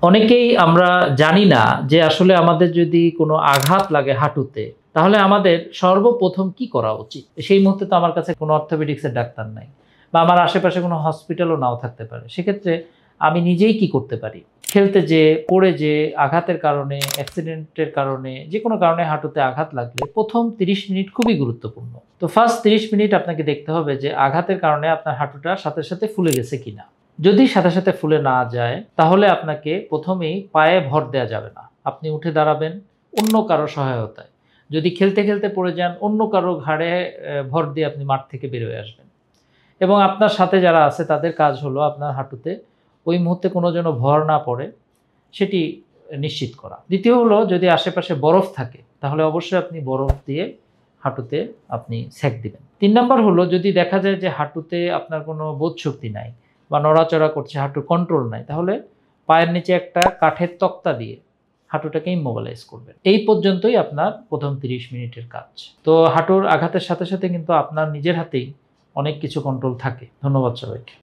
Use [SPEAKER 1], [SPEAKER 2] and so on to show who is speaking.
[SPEAKER 1] অনেকেই আমরা জানি না যে আসলে আমাদের যদি কোনো আঘাত লাগে হাঁটুতে, তাহলে আমাদের সর্বপ্রথম কি করা উচিত? সেই মুহূর্তে তো আমার কাছে কোনো অর্থোপেডিক্সের ডাক্তার নাই বা আমার আশেপাশে কোনো হসপিটালও নাও থাকতে পারে। সেক্ষেত্রে আমি নিজেই কি করতে পারি? খেলতে যেয়ে, পড়ে যেয়ে, আঘাতের কারণে, অ্যাক্সিডেন্টের কারণে, যেকোনো কারণে হাঁটুতে আঘাত লাগলে ১ম ৩০ মিনিট খুবই গুরুত্বপূর্ণ। তো ফার্স্ট ৩০ মিনিট আপনাকে দেখতে হবে যে আঘাতের কারণে আপনার হাঁটুটা সাথে, সাথে ফুলে গেছে কিনা? যদি সাথে, সাথে ফুলে না যায়, তাহলে আপনাকে ১ম এই পায়ে ভর দেয়া যাবে না। আপনি উঠে দাঁড়াবেন অন্য কারো সহায়তায়। যদি খেলতে, খেলতে পড়ে যান, অন্য কারো ঘাড়ে ভর দিয়ে আপনি মাঠ থেকে বের হয়ে আসবেন। এবং আপনার সাথে যারা আছে তাদের কাজ হলো আপনার হাঁটুতে ওই মুহূর্তে কোনো যেন ভর না পড়ে সেটি নিশ্চিত করা। দ্বিতীয় হলো যদি আশেপাশে বরফ থাকে তাহলে অবশ্যই আপনি বরফ দিয়ে হাঁটুতে আপনি সেঁক দিবেন। ৩ নাম্বার হলো যদি দেখা যায় যে হাঁটুতে আপনার কোনো বোধশক্তি নাই বা নড়াচড়া করছে, হাঁটুর কন্ট্রোল নাই, তাহলে পায়ের নিচে একটা কাঠের তক্তা দিয়ে হাঁটুটাকে ইম্মোবিলাইজ করবেন। এই পর্যন্তই আপনার ১ম ৩০ মিনিটের কাজ। তো হাঁটুর আঘাতের সাথে, সাথে কিন্তু আপনার নিজের হাতেই অনেক কিছু কন্ট্রোল থাকে। ধন্যবাদ সবাইকে।